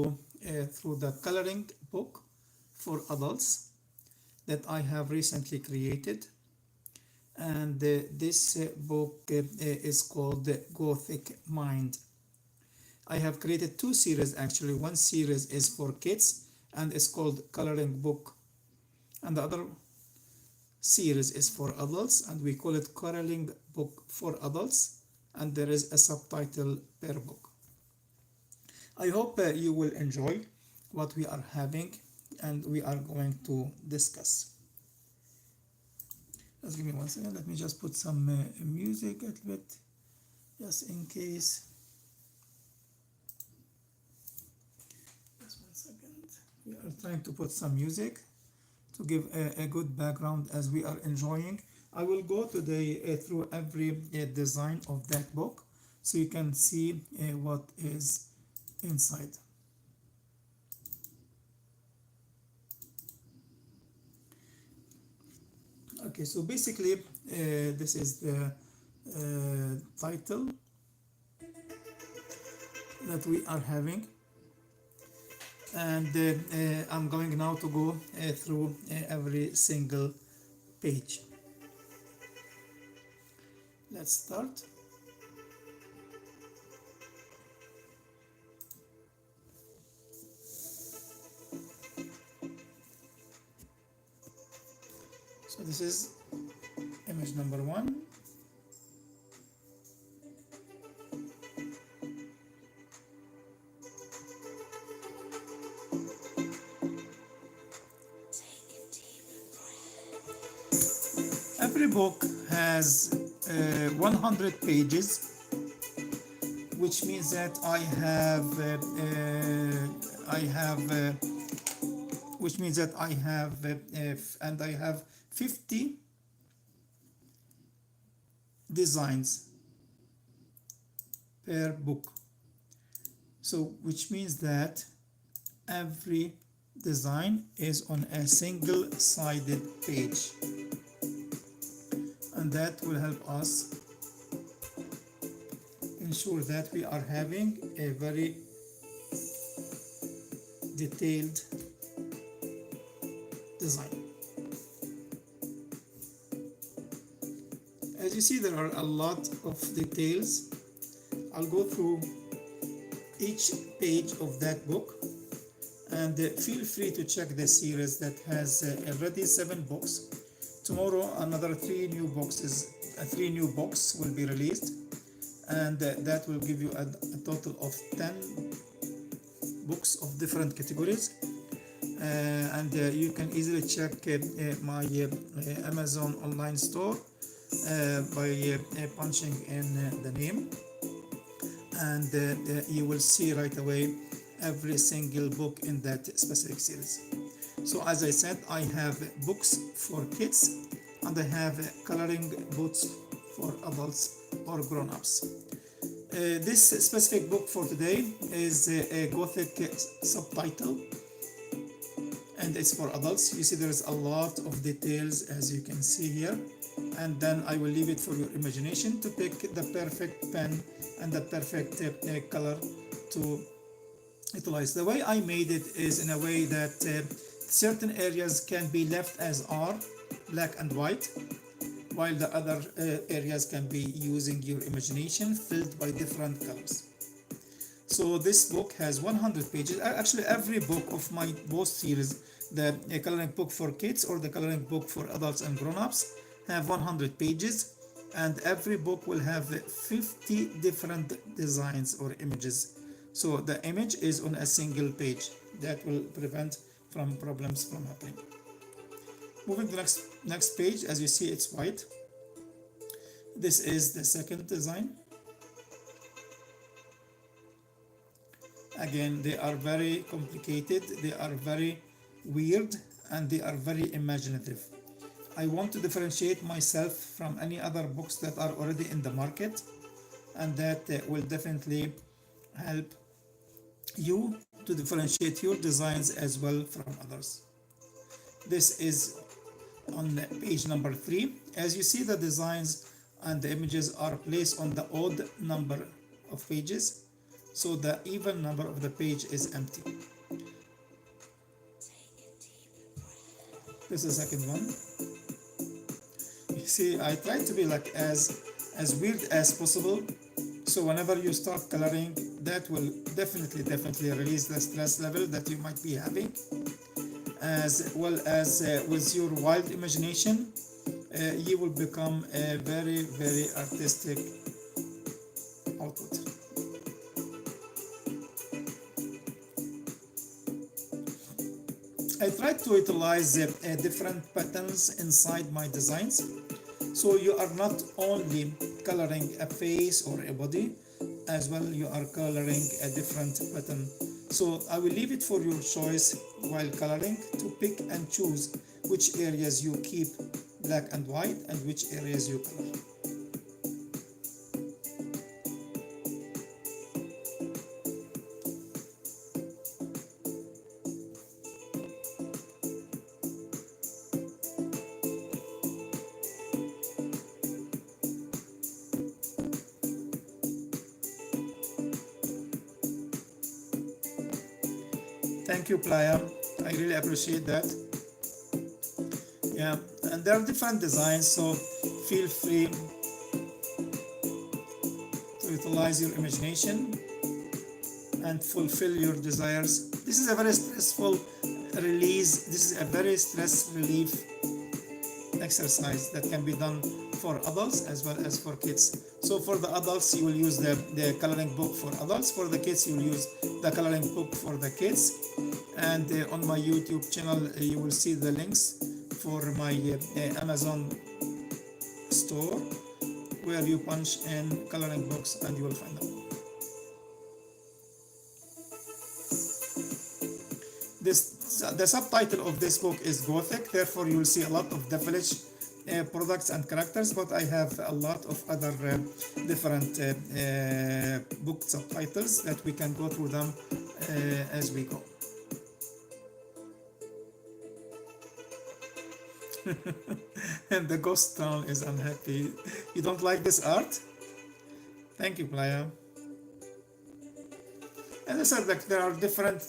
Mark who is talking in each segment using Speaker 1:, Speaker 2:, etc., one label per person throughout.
Speaker 1: through the coloring book for adults that I have recently created. And this book is called Gothic Mind. I have created two series actually. One series is for kids and it's called Coloring Book, and the other series is for adults and we call it Coloring Book for Adults, and there is a subtitle per book. I hope you will enjoy what we are having and we are going to discuss. Just give me 1 second. Let me just put some music a little bit, just in case. Just 1 second. We are trying to put some music to give a good background as we are enjoying. I will go today through every design of that book so you can see what is inside. Okay, so basically this is the title that we are having, and I'm going now to go through every single page. Let's start. So this is image number 1. Every book has 100 pages, which means that I have and I have 50 designs per book. So which means that every design is on a single-sided page, and that will help us ensure that we are having a very detailed design. As you see, there are a lot of details. I'll go through each page of that book, and feel free to check the series that has already 7 books. Tomorrow another 3 new books will be released, and that will give you a total of 10 books of different categories. And you can easily check my Amazon online store by punching in the name, and you will see right away every single book in that specific series. So as I said, I have books for kids and I have coloring books for adults or grown-ups. This specific book for today is a Gothic subtitle, and it's for adults. You see there's a lot of details, as you can see here, and then I will leave it for your imagination to pick the perfect pen and the perfect color to utilize. The way I made it is in a way that certain areas can be left as are, black and white, while the other areas can be using your imagination, filled by different colors. So this book has 100 pages. Actually, every book of my both series, the coloring book for kids or the coloring book for adults and grown-ups, have 100 pages, and every book will have 50 different designs or images. So the image is on a single page. That will prevent from problems from happening. Moving to the next page, as you see, it's white. This is the second design. Again, they are very complicated, they are very weird, and they are very imaginative. I want to differentiate myself from any other books that are already in the market, and that will definitely help you to differentiate your designs as well from others. This is on page number 3. As you see, the designs and the images are placed on the odd number of pages. so the even number of the page is empty. This is the second one. You see, I try to be like as weird as possible, so whenever you start coloring, that will definitely release the stress level that you might be having, as well as with your wild imagination, you will become a very artistic output. I try to utilize different patterns inside my designs, so you are not only coloring a face or a body, as well you are coloring a different pattern. So I will leave it for your choice while coloring to pick and choose which areas you keep black and white and which areas you color. Thank you, Playa. I really appreciate that. Yeah, and there are different designs, so feel free to utilize your imagination and fulfill your desires. This is a very stressful release. This is a very stress relief exercise that can be done for adults as well as for kids. So for the adults, you will use the coloring book for adults. For the kids, you will use the coloring book for the kids. And on my YouTube channel, you will see the links for my Amazon store, where you punch in coloring books and you will find them. The subtitle of this book is Gothic, therefore you will see a lot of devilish products and characters, but I have a lot of other different book subtitles that we can go through them as we go. And the ghost town is unhappy. You don't like this art? Thank you, Playa. As I said, like there are different,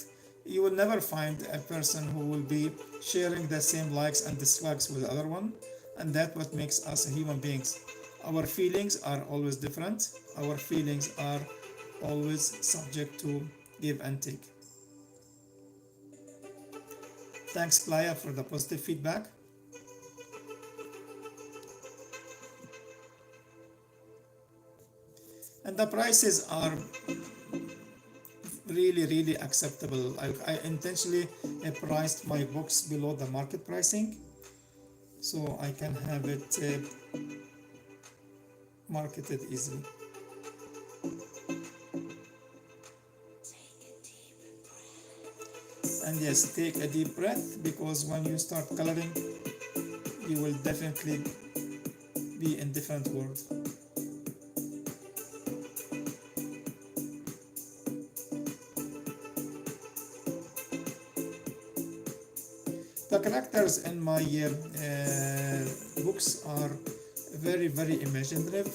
Speaker 1: you will never find a person who will be sharing the same likes and dislikes with the other one, and that's what makes us human beings. Our feelings are always different. Our feelings are always subject to give and take. Thanks, Playa, for the positive feedback. And the prices are really acceptable. I intentionally priced my books below the market pricing, so I can have it marketed easily. And yes, take a deep breath, because when you start coloring, you will definitely be in different world. The characters in my books are very imaginative.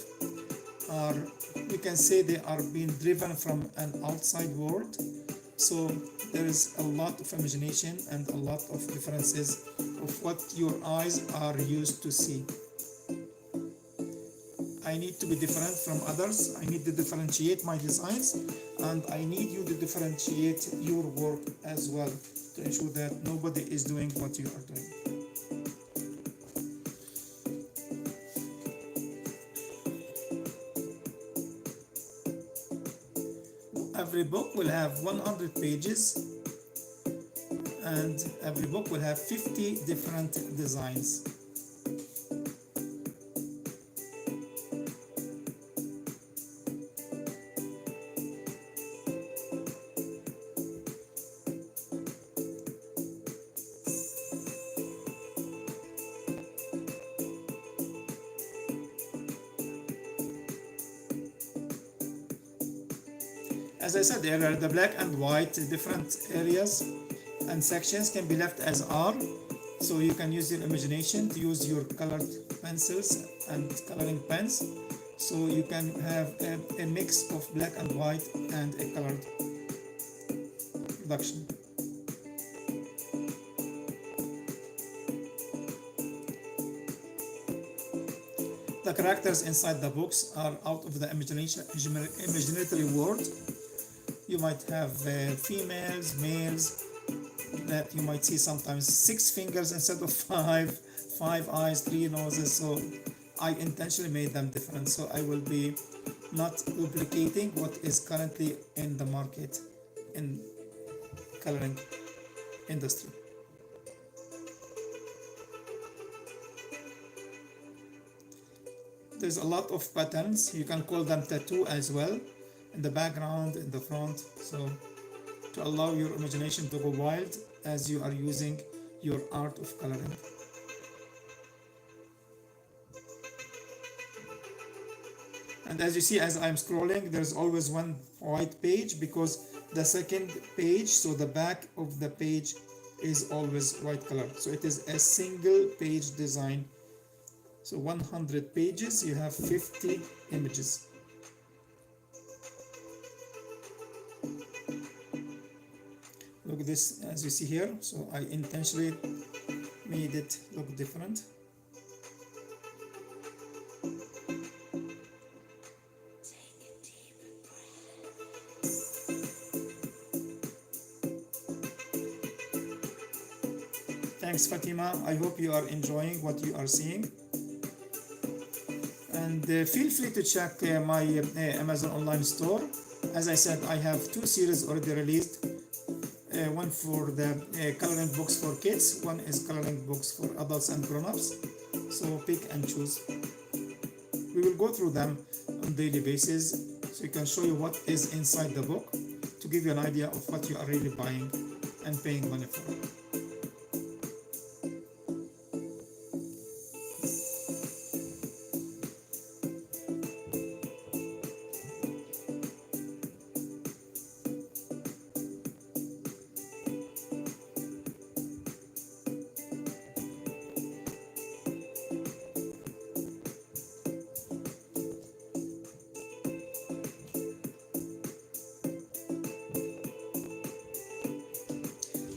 Speaker 1: We can say they are being driven from an outside world, so there is a lot of imagination and a lot of differences of what your eyes are used to see. I need to be different from others. I need to differentiate my designs, and I need you to differentiate your work as well, to ensure that nobody is doing what you are doing. Every book will have 100 pages, and every book will have 50 different designs. As I said earlier, the black and white different areas and sections can be left as are, so you can use your imagination to use your colored pencils and coloring pens So you can have a mix of black and white and a colored production. The characters inside the books are out of the imaginary world. You might have females, males, that you might see sometimes 6 fingers instead of five eyes, 3 noses. So I intentionally made them different. So I will be not duplicating what is currently in the market in coloring industry. There's a lot of patterns. You can call them tattoo as well, in the background, in the front. So to allow your imagination to go wild as you are using your art of coloring. And as you see, as I'm scrolling, there's always one white page because the second page, so the back of the page, is always white color. So it is a single page design. So 100 pages, you have 50 images. Look at this, as you see here. So I intentionally made it look different. Thanks, Fatima. I hope you are enjoying what you are seeing. And feel free to check my Amazon online store. As I said, I have 2 series already released. One for the coloring books for kids, one is coloring books for adults and grown-ups. So pick and choose. We will go through them on a daily basis so we can show you what is inside the book to give you an idea of what you are really buying and paying money for.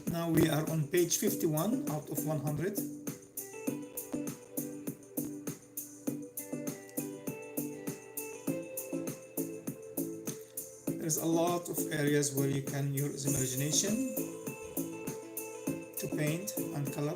Speaker 1: Now we are on page 51 out of 100. There's a lot of areas where you can use imagination to paint and color.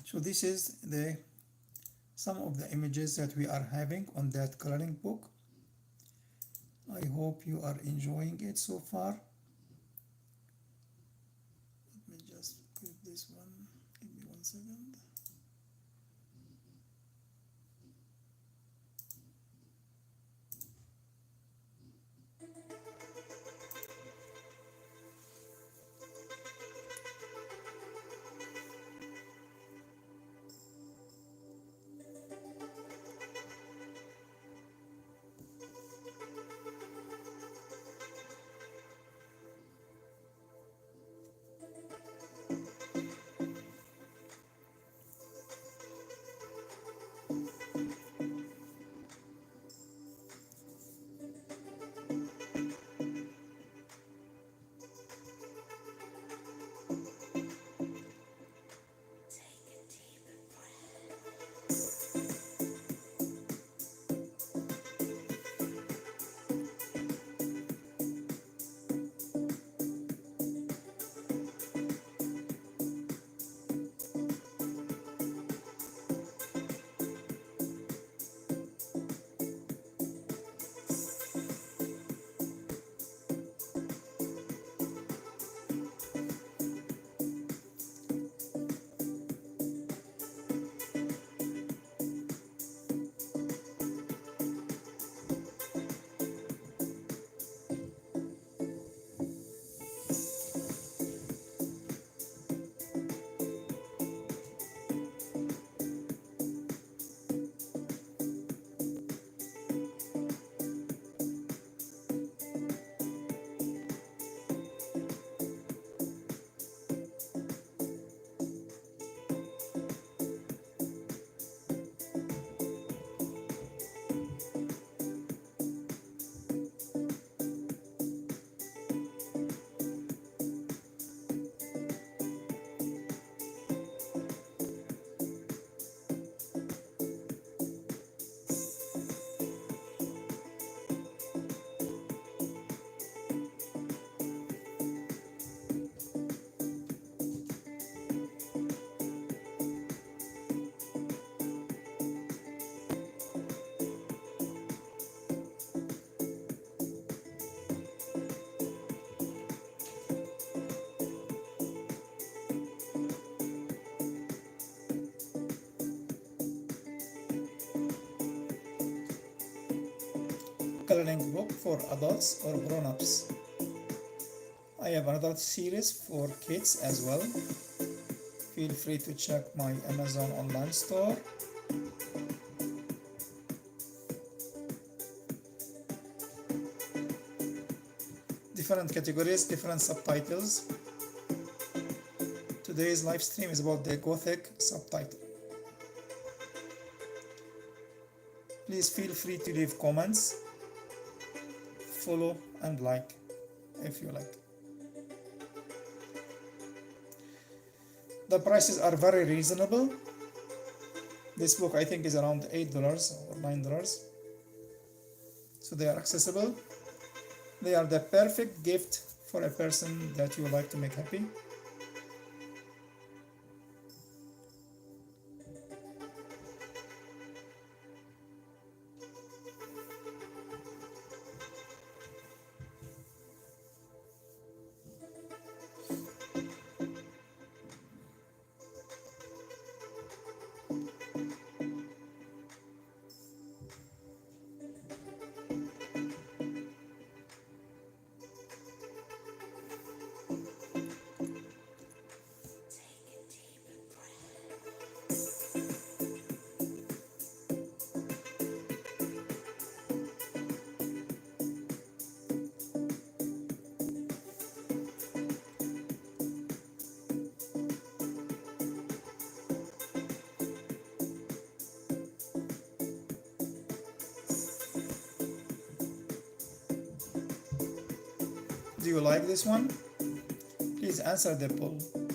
Speaker 1: So this is the some of the images that we are having on that coloring book. I hope you are enjoying it so far. Let me just put this one. Give me 1 second. Coloring book for adults or grown-ups. I have another series for kids as well. Feel free to check my Amazon online store. Different categories, different subtitles. Today's live stream is about the Gothic subtitle. Please feel free to leave comments, follow and like if you like. The prices are very reasonable. This book I think is around $8 or $9. So they are accessible. They are the perfect gift for a person that you would like to make happy. Do you like this one? Please answer the poll.